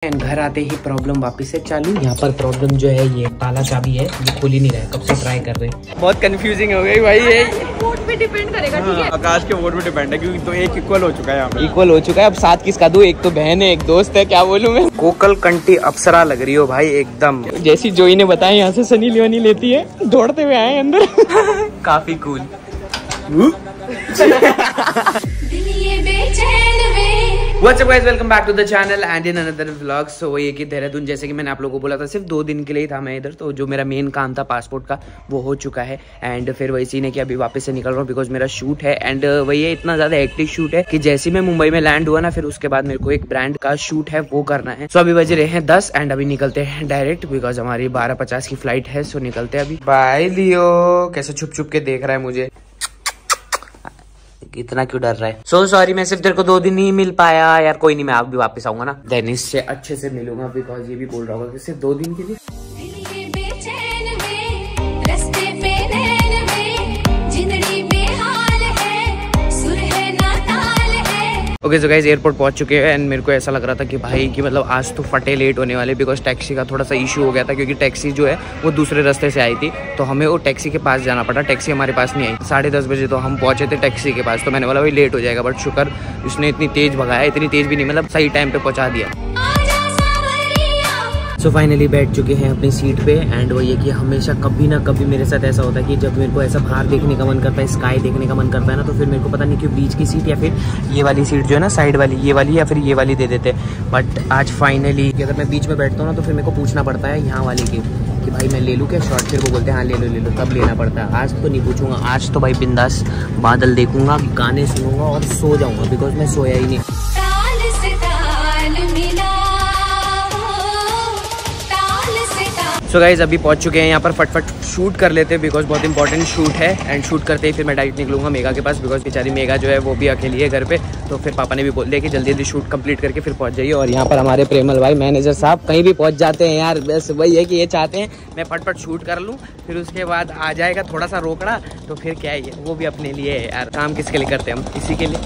घर आते ही प्रॉब्लम वापस से चालू। यहाँ पर प्रॉब्लम जो है ये ताला चाबी है, ये खुल ही नहीं रहा है, कब से ट्राई कर रहे हैं। बहुत कंफ्यूजिंग हो गई भाई। ये वोट पे डिपेंड करेगा, ठीक है? आकाश के वोट पे डिपेंड है क्योंकि तो एक इक्वल हो चुका है, यहाँ पे इक्वल हो चुका है। अब साथ किसका दूं? एक तो बहन है, एक दोस्त है, क्या बोलूं मैं। कोकल कंटी अप्सरा लग रही हो भाई एकदम। जैसी जोई ने बताया यहाँ से सनी लियोनी लेती है, दौड़ते हुए आए अंदर। काफी cool. What's up guys, welcome back to the channel and in another vlog। So वो ये कि देहरादून, जैसे कि मैंने आप लोगों को बोला था, सिर्फ 2 दिन के लिए ही था मैं इधर। तो जो मेरा मेन काम था पासपोर्ट का वो हो चुका है एंड फिर वही सीन है कि अभी वापस से निकल रहा हूँ बिकॉज मेरा शूट है। एंड वही है, इतना ज्यादा हेक्टिक शूट है कि जैसे मैं मुंबई में लैंड हुआ ना, फिर उसके बाद मेरे को एक ब्रांड का शूट है वो करना है। सो अभी बज रहे हैं 10 एंड अभी निकलते हैं डायरेक्ट बिकॉज हमारी 12:50 की फ्लाइट है। सो निकलते हैं अभी। बाय लियो। कैसे छुप छुप के देख रहा है मुझे, इतना क्यों डर रहा है? सो सॉरी, मैं सिर्फ तेरे को 2 दिन ही मिल पाया यार। कोई नहीं, मैं आप भी वापस आऊंगा ना, देनिश से अच्छे से मिलूंगा बिकॉज ये भी बोल रहा होगा कि सिर्फ 2 दिन के लिए। ओके सो गाइस, एयरपोर्ट पहुंच चुके हैं एंड मेरे को ऐसा लग रहा था कि भाई कि मतलब आज तो फटे लेट होने वाले बिकॉज टैक्सी का थोड़ा सा इशू हो गया था क्योंकि टैक्सी जो है वो दूसरे रास्ते से आई थी। तो हमें वो टैक्सी के पास जाना पड़ा, टैक्सी हमारे पास नहीं आई। 10:30 बजे तो हम पहुंचे थे टैक्सी के पास। तो मैंने बोला भाई लेट हो जाएगा, बट शुक्र उसने इतनी तेज भगाया, इतनी तेज भी नहीं, मतलब सही टाइम पे पहुंचा दिया। सो फाइनली बैठ चुके हैं अपनी सीट पे एंड वो ये कि हमेशा कभी ना कभी मेरे साथ ऐसा होता है कि जब मेरे को ऐसा बाहर देखने का मन करता है, स्काई देखने का मन करता है ना, तो फिर मेरे को पता नहीं क्यों बीच की सीट या फिर ये वाली सीट जो है ना साइड वाली, ये वाली या फिर ये वाली दे देते। बट आज फाइनली अगर मैं बीच में बैठता हूँ ना तो फिर मेरे को पूछना पड़ता है यहाँ वाले की कि भाई मैं ले लूँ क्या शॉर्ट। फिर वो बोलते हैं हाँ ले लो, तब लेना पड़ता है। आज तो नहीं पूछूंगा, आज तो भाई बिंदास बादल देखूंगा, गाने सुनूंगा और सो जाऊंगा बिकॉज मैं सोया ही नहीं। सो गाइज अभी पहुंच चुके हैं यहाँ पर, फटफट शूट कर लेते हैं बिकॉज बहुत इंपॉर्टेंट शूट है। एंड शूट करते ही फिर मैं डायरेक्ट निकलूंगा मेगा के पास बिकॉज बेचारी मेगा जो है वो भी अकेली है घर पे। तो फिर पापा ने भी बोल दिया कि जल्दी जल्दी शूट कंप्लीट करके फिर पहुंच जाइए। और यहाँ पर हमारे प्रेमल भाई मैनेजर साहब कहीं भी पहुंच जाते हैं यार, बस वही है कि ये चाहते हैं मैं फटफट शूट कर लूँ, फिर उसके बाद आ जाएगा थोड़ा सा रोकड़ा तो फिर क्या है, वो भी अपने लिए है यार। काम किसके लिए करते हैं हम? इसी के लिए।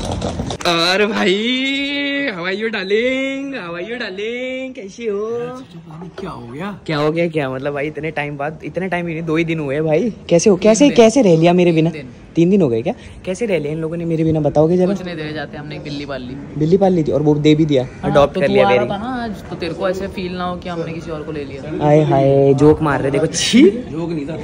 और भाई how are you darling, how are you darling, कैसी हो? क्या हो गया? क्या हो गया? क्या मतलब भाई इतने टाइम बाद, इतने टाइम ही नहीं 2 ही दिन हुए भाई। कैसे हो? कैसे रह लिया मेरे बिना? 3 दिन हो गए क्या? कैसे रह लिया इन लोगों ने मेरे बिना, बताओगे जरा? कुछ नहीं दे जाते, हमने एक बिल्ली पाल ली। बिल्ली पाल ली थी और वो दे भी दिया, अडॉप्ट कर लिया मेरी। तो तेरे को ऐसे फील ना हो कि हमने किसी और को ले लिया। हाय हाय, जोक मार रहे देखो। छी, जोक नहीं था,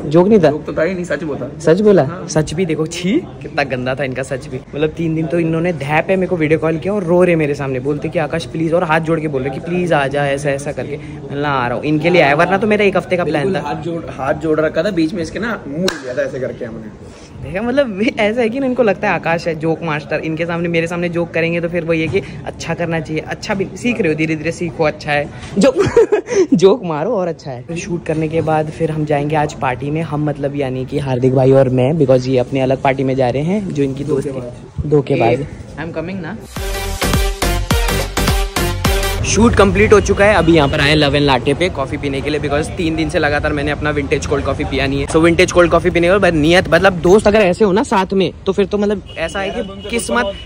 जोक नहीं था, जोक तो था ही नहीं, सच बोला। सच बोला? सच भी देखो, छी कितना गंदा था इनका सच भी। मतलब 3 दिन तो इन्होंने धैप है मेरे को वीडियो कॉल किया और रो रहे मेरे सामने, बोलते कि आकाश प्लीज, और हाथ जोड़ के बोल रहे कि प्लीज आ जा, ऐसा ऐसा करके। मैं आ रहा हूँ इनके लिए आया, वरना तो मेरा 1 हफ्ते का प्लान था। हाथ जोड़ रखा था बीच में इसके ना, मुंह लिया था ऐसे करके हमने। देखा, मतलब ऐसा है कि इनको लगता है आकाश है जोक मास्टर, इनके सामने मेरे सामने जोक करेंगे तो फिर वही है कि अच्छा करना चाहिए। अच्छा भी सीख रहे हो, धीरे धीरे सीखो, अच्छा है जोक मारो और अच्छा है। फिर शूट करने के बाद फिर हम जाएंगे आज पार्टी में, हम मतलब यानी कि हार्दिक भाई और मैं, बिकॉज ये अपने अलग पार्टी में जा रहे हैं जो इनकी दोस्ती धोखेबाज। आई एम कमिंग ना। शूट कंप्लीट हो चुका है, अभी यहाँ पर आए लव एंड लाटे पे कॉफी पीने के लिए बिकॉज 3 दिन से लगातार मैंने अपना विंटेज कोल्ड कॉफी पिया नहीं है। सो विंटेज कोल्ड कॉफी पीने के नियत, मतलब दोस्त अगर ऐसे हो ना साथ में तो फिर तो मतलब ऐसा है कि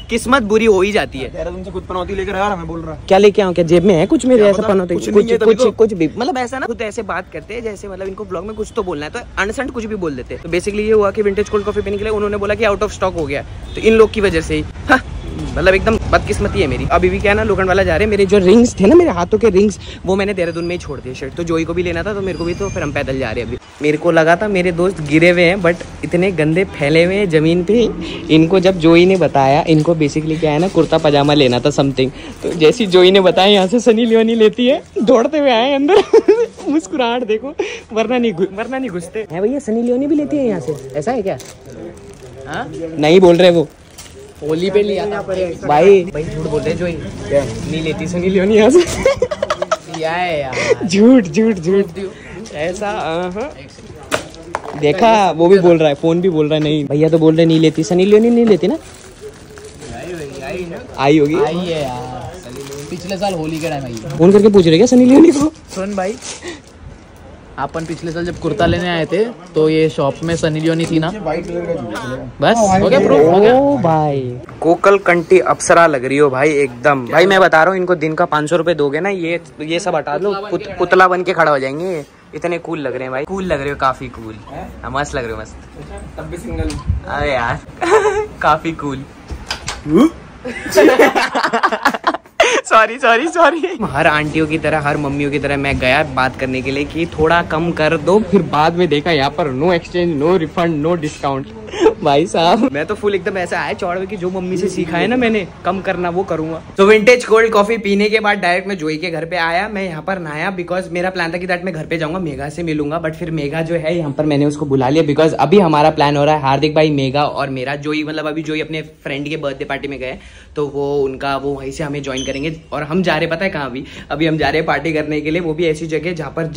किस्मत बुरी हो ही जाती है। तुमसे खुद पनौती लेकर आया, मैं बोल रहा क्या लेके आऊँ? क्या जेब में है कुछ मेरे? ऐसा पनौती कुछ भी, मतलब ऐसा ना खुद ऐसे बात करते हैं जैसे मतलब इनको ब्लॉग में कुछ तो बोलना है तो अनसेंट कुछ भी बोल देते हैं। तो बेसिकली ये हुआ कि विंटेज कोल्ड कॉफी पीने के लिए उन्होंने बोला कि आउट ऑफ स्टॉक हो गया, तो इन लोग की वजह से ही मतलब एकदम बदकिस्मती है मेरी। अभी भी क्या है ना, लोखंड वाला जा रहे हैं, मेरे जो रिंग्स थे ना, मेरे हाथों के रिंग्स, वो मैंने देहरादून में ही छोड़ दिए शर्ट। तो जोई को भी लेना था तो मेरे को भी, तो फिर हम पैदल जा रहे हैं। अभी मेरे को लगा था मेरे दोस्त गिरे हुए हैं, बट इतने गंदे फैले हुए हैं जमीन पे। इनको जब जोई ने बताया, इनको बेसिकली क्या है ना, कुर्ता पजामा लेना था समथिंग, तो जैसी जोई ने बताया यहाँ से सनी लियोनी लेती है, दौड़ते हुए आए अंदर। मुस्कुराहट देखो, वरना नहीं घुसते हैं भैया। सनी लियोनी भी लेती है यहाँ से, ऐसा है क्या? हाँ नहीं बोल रहे वो, होली पे लिया था भाई झूठ बोल रहे, जो नहीं लेती सनी लियोनी यहाँ से। यार झूठ ऐसा देखा, वो भी बोल रहा है, फोन भी बोल रहा है नहीं भैया, तो बोल रहे नहीं लेती सनी लियोनी, नहीं लेती ना। आई होगी, आई है यार, पिछले साल होली के टाइम आई। फोन करके पूछ रहे क्या सनी लियोनी को? सुन भाई, अपन पिछले साल जब कुर्ता लेने आए थे तो ये शॉप में सनी लियोनी थी ना, बस हो गया प्रूफ हो गया। ओ भाई कोकल कंटी अप्सरा लग रही हो भाई एकदम। भाई मैं बता रहा हूँ इनको दिन का 500 रुपए दोगे ना, ये सब हटा लो, पुतला बन के खड़ा हो जाएंगे। इतने कूल लग रहे हैं भाई, कूल लग रहे हो, काफी कूल, मस्त लग रहे हो, मस्त। तब भी सिंगल। अरे यार काफी कूल। Sorry sorry sorry. हर आंटियों की तरह, हर मम्मियों की तरह मैं गया बात करने के लिए कि थोड़ा कम कर दो, फिर बाद में देखा यहाँ पर no exchange, no refund, no discount. भाई साहब मैं तो फुल एकदम ऐसा आया चौड़वे की जो मम्मी से सीखा है ना मैंने कम करना वो करूंगा। तो विंटेज कोल्ड कॉफी पीने के बाद डायरेक्ट मैं जोई के घर पे आया। मैं यहाँ पर नहाया बिकॉज मेरा प्लान था कि दैट मैं घर पे जाऊंगा, मेघा से मिलूंगा, बट फिर मेघा जो है यहाँ पर मैंने उसको बुला लिया बिकॉज अभी हमारा प्लान हो रहा है हार्दिक भाई, मेघा और मेरा। जोई मतलब अभी जोई अपने फ्रेंड के बर्थडे पार्टी में गए तो वो उनका वो वहीं से हमें ज्वाइन करेंगे और हम जा रहे पता है कहाँ? अभी हम जा रहे हैं पार्टी करने के लिए, वो भी ऐसी जगह जहाँ पर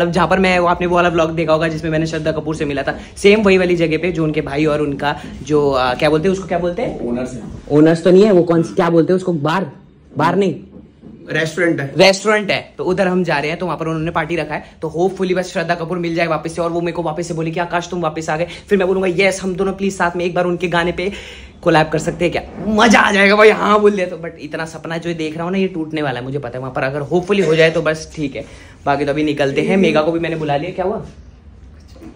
जहाँ पर मैं आपने वो वाला व्लॉग देखा होगा जिसमें मैंने श्रद्धा कपूर से मिला था, सेम वही वाली जगह पे जो उनके भाई और उनका जो क्या बोलते हैं उसको, क्या बोलते हैं? ओनर्स तो नहीं है वो, कौन क्या बोलते हैं उसको? बार नहीं, रेस्टोरेंट है। तो उधर हम जा रहे हैं, तो वहां पर उन्होंने पार्टी रखा है, तो होपफुली बस श्रद्धा कपूर मिल जाए वापस से और वो मेरे को वापस से बोली कि आकाश तुम वापस आ गए, फिर मैं बोलूंगा यस हम दोनों प्लीज साथ में एक बार उनके गाने पे कोलैब कर सकते हैं क्या? मजा आ जाएगा भाई। हाँ बोल दिया तो, बट इतना सपना जो देख रहा हूँ ना ये टूटने वाला है, मुझे पता है। वहां पर अगर होपफुली हो जाए तो बस ठीक है, बाकी तो अभी निकलते हैं। मेघा को भी मैंने बुला लिया। क्या हुआ?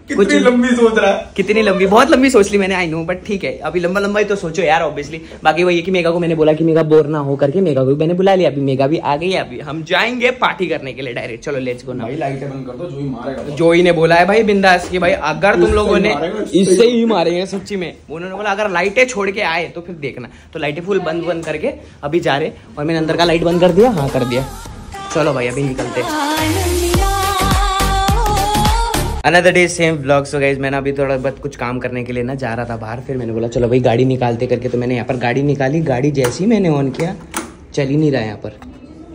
कितनी लंबी सोच रहा है? कितनी लंबी? बहुत लंबी सोच ली मैंने, आई नो, बट ठीक है अभी लंबा ही तो सोचो यार ऑब्वियसली। बाकी वही है कि मेघा को मैंने बोला कि मेघा बोर ना हो करके, मेघा को भी मैंने बुला लिया। अभी मेघा भी आ गई है, अभी हम जाएंगे पार्टी करने के लिए डायरेक्ट। चलो लेट्स गो ना। भाई लाइटें बंद कर दो, जोई मारेगा। जोई ने बोला है भाई बिंदास की भाई अगर तुम लोगों ने इससे ही मारेंगे सच्ची में। उन्होंने बोला अगर लाइटें छोड़ के आए तो फिर देखना। तो लाइटें फुल बंद करके अभी जा रहे, और मैंने अंदर का लाइट बंद कर दिया। हाँ कर दिया। चलो भाई अभी निकलते। Another day same vlog. So guys मैंने अभी थोड़ा बहुत कुछ काम करने के लिए ना जा रहा था बाहर, फिर मैंने बोला चलो भाई गाड़ी निकालते करके, तो मैंने यहाँ पर गाड़ी निकाली। गाड़ी जैसी मैंने ऑन किया चल ही नहीं रहा यहाँ पर,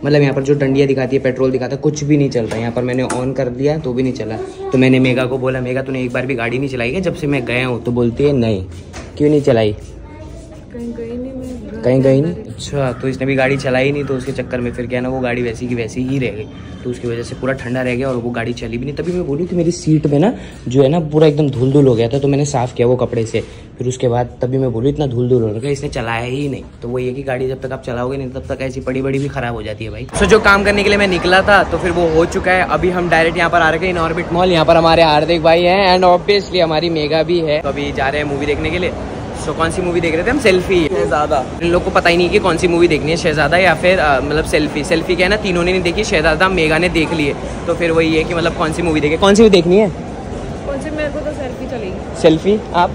मतलब यहाँ पर जो डंडिया दिखाती है, पेट्रोल दिखाता है, कुछ भी नहीं चल रहा है। यहाँ पर मैंने ऑन कर दिया तो भी नहीं चला। तो मैंने मेघा को बोला मेघा तूने एक बार भी गाड़ी नहीं चलाई है जब से मैं गया हूँ? तो बोलती है नहीं। क्यों नहीं चलाई? कहीं गई नहीं। अच्छा तो इसने भी गाड़ी चलाई नहीं, तो उसके चक्कर में फिर क्या ना वो गाड़ी वैसी की वैसी ही रह गई, तो उसकी वजह से पूरा ठंडा रह गया और वो गाड़ी चली भी नहीं। तभी मैं बोली कि मेरी सीट में ना जो है ना पूरा एकदम धूल हो गया था, तो मैंने साफ किया वो कपड़े से। फिर उसके बाद तभी मैं बोली इतना धूल हो रहा है, इसने चलाया ही नहीं। तो वो ये कि गाड़ी जब तक आप चलाओगे नहीं तब तक ऐसी बड़ी भी खराब हो जाती है भाई। तो जो काम करने के लिए मैं निकला था तो फिर वो हो चुका है। अभी हम डायरेक्ट यहाँ पर आ रहे हैं इन ऑर्बिट मॉल। यहाँ पर हमारे हार्दिक भाई हैं एंड ऑब्वियसली हमारी मेघा भी है। तो अभी जा रहे हैं मूवी देखने के लिए। सो कौन सी मूवी देख रहे थे हम? सेल्फी। शहजादा। इन लोग को पता ही नहीं कि कौन सी मूवी देखनी है, शहजादा या फिर मतलब सेल्फी। सेल्फी क्या है ना, तीनों ने नहीं देखी, शहजादा मेघा ने देख लिए। तो फिर वही है कि मतलब कौन सी मूवी देखे, कौन सी भी देखनी है? कौन सी? मेरे को तो सेल्फी चलेगी। सेल्फी? आप?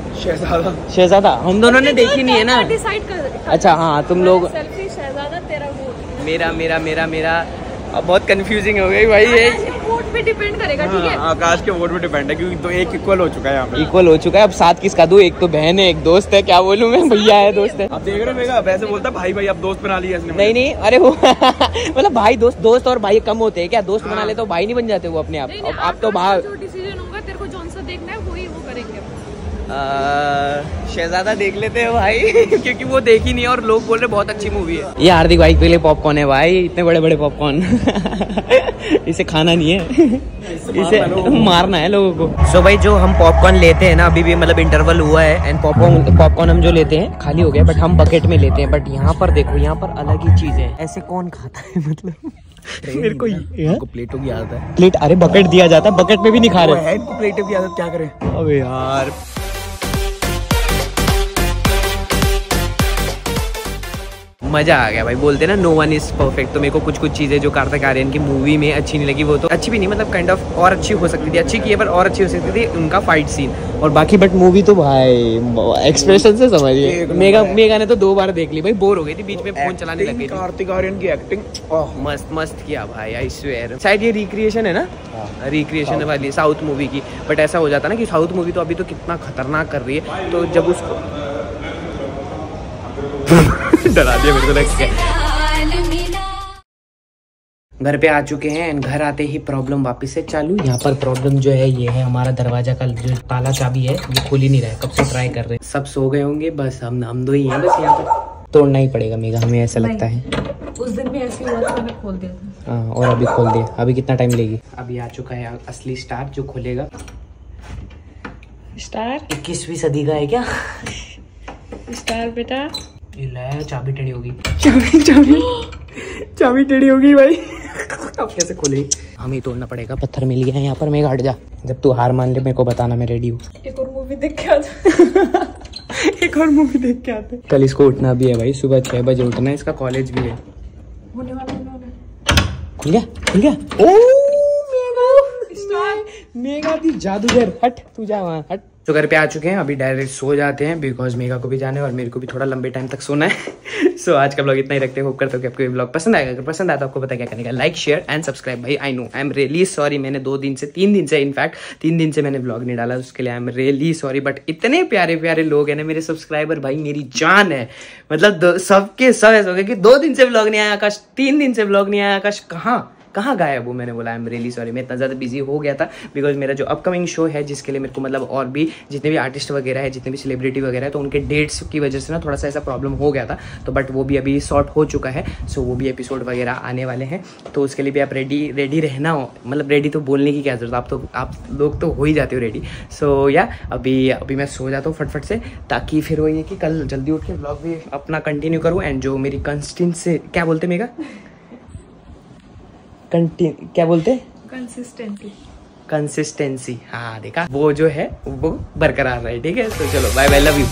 शहजादा। हम दोनों ने देखी नहीं है ना, डिसाइड कर। अच्छा हाँ तुम लोग। सेल्फी शहजादा, तेरा वोट। मेरा अब बहुत कंफ्यूजिंग हो गई भाई। ये वोट पे डिपेंड करेगा। ठीक है आकाश के वोट पे डिपेंड है क्योंकि तो एक इक्वल हो चुका है यहाँ पे। इक्वल हो चुका है। अब साथ किसका दूं? एक तो बहन है, एक दोस्त है, क्या बोलूं मैं, भैया है, दोस्त है। आप देख रहे हो मेघा वैसे बोलता भाई अब दोस्त बना लिया इसने। नहीं अरे वो मतलब भाई दोस्त और भाई कम होते हैं क्या? दोस्त बना ले तो भाई नहीं बन जाते वो अपने आप? आप तो भाई डिसीजन होगा तेरे को कौन सा देखना है वही वो करेंगे। शहजादा देख लेते हैं भाई क्योंकि वो देखी नहीं है और लोग बोल रहे बहुत अच्छी मूवी है। ये हार्दिक भाई के लिए पॉपकॉर्न है भाई, इतने बड़े पॉपकॉर्न इसे खाना नहीं है, इसे मारना है लोगों को। सो भाई जो हम पॉपकॉर्न लेते हैं ना, अभी भी मतलब इंटरवल हुआ है एंड पॉपकॉर्न हम जो लेते हैं खाली हो गया, बट हम बकेट में लेते हैं। बट यहाँ पर देखो, यहाँ पर अलग ही चीज है। ऐसे कौन खाता है मतलब मेरे को प्लेटों की आदत है। प्लेट? अरे बकेट दिया जाता है, बकेट में भी नहीं खा रहे हैं। इनको प्लेटों की आदत क्या करें? अबे यार मजा आ गया भाई। बोलते ना नो वन इज परफेक्ट। तो मेरे को कुछ चीजें जो कार्तिक आर्यन की मूवी में अच्छी नहीं लगी, वो तो अच्छी भी नहीं, मतलब काइंड ऑफ और अच्छी हो सकती थी। अच्छी की है पर और अच्छी हो सकती थी उनका फाइट सीन और बाकी। बट मूवी तो भाई एक्सप्रेशन से समझिए। मेघा ने तो 2 बार देख ली भाई, बोर हो गई थी, बीच में फोन चलाने लग गई थी। कार्तिक आर्यन की एक्टिंग मस्त किया भाई, आई स्वेयर। शायद ये रिक्रिएशन है ना, रिक्रिएशन वाली साउथ मूवी की। बट ऐसा हो जाता ना कि साउथ मूवी तो अभी तो कितना खतरनाक कर रही है, तो जब उसको डरा दिया मेरे को लग गया। घर पे आ चुके हैं एंड घर आते ही प्रॉब्लम वापस से चालू। यहाँ पर प्रॉब्लम जो है ये है, हमारा दरवाजा का जो ताला चाबी है ये खुल ही नहीं रहा है, कब से ट्राई कर रहे हैं। सब सो गए होंगे, बस हम 2 ही हैं बस यहाँ पर। तोड़ना ही पड़ेगा मेघा, हमें ऐसा लगता है। उस दिन भी ऐसे हुआ था, मैंने खोल दिया था। हाँ, और अभी खोल दिया। अभी कितना टाइम लेगी? अभी आ चुका है असली स्टार जो खोलेगा। स्टार 21वीं सदी का है क्या? स्टार बेटा, ये ले, चाबी टेढ़ी होगी। चाबी टेढ़ी होगी भाई। अब कैसे खोलेगी? हमें तोड़ना पड़ेगा। पत्थर मिल गया है यहाँ पर। मैं हट जा। जब तू हार मान ले मेरे को बताना, मैं रेडी हूँ। एक और मूवी देख के आता। एक और मूवी देख के आते। कल इसको उठना भी है भाई, सुबह 6 बजे उठना है। इसका कॉलेज भी है। होने वाला खुल गया, खुल गया। ओ मेगा दी जादूगर। हट तू जा वहाँ, हट। तो घर पे आ चुके हैं, अभी डायरेक्ट सो जाते हैं बिकॉज मेगा को भी जाना है और मेरे को भी थोड़ा लंबे टाइम तक सोना है। सो आज का ब्लॉग इतना ही रखते हैं। होप करता हूँ कि आपको ये ब्लॉग पसंद आएगा। अगर पसंद आया तो आपको पता क्या करने का, लाइक शेयर एंड सब्सक्राइब। भाई I know, I am really sorry, मैंने 3 दिन से इनफैक्ट 3 दिन से मैंने ब्लॉग नहीं डाला, उसके लिए आई एम रियली सॉरी। बट इतने प्यारे प्यारे लोग हैं ना मेरे सब्सक्राइबर, भाई मेरी जान है। मतलब सबके सब ऐसा हो गया कि 2 दिन से ब्लॉग नहीं आया आकाश, 3 दिन से ब्लॉग नहीं आया आकाश, कहाँ गायब वो? मैंने बोला आई एम रियली सॉरी, मैं इतना ज़्यादा बिजी हो गया था बिकॉज मेरा जो अपकमिंग शो है जिसके लिए मेरे को मतलब और भी जितने भी आर्टिस्ट वगैरह है, जितने भी सेलिब्रिटी वगैरह है, तो उनके डेट्स की वजह से ना थोड़ा सा ऐसा प्रॉब्लम हो गया था। तो बट वो भी अभी सॉर्ट हो चुका है। सो वो भी एपिसोड वगैरह आने वाले हैं, तो उसके लिए भी आप रेडी रहना हो। मतलब रेडी तो बोलने की क्या जरूरत, आप लोग तो हो ही जाते हो रेडी। सो या अभी मैं सो जाता हूँ फटफट से, ताकि फिर वो ये कि कल जल्दी उठ के ब्लॉग भी अपना कंटिन्यू करूँ। एंड जो मेरी कंसिस्टेंसी, क्या बोलते मेगा, क्या बोलते, कंसिस्टेंसी, हाँ देखा, वो जो है वो बरकरार रहे। ठीक है, तो चलो बाय बाय, लव यू।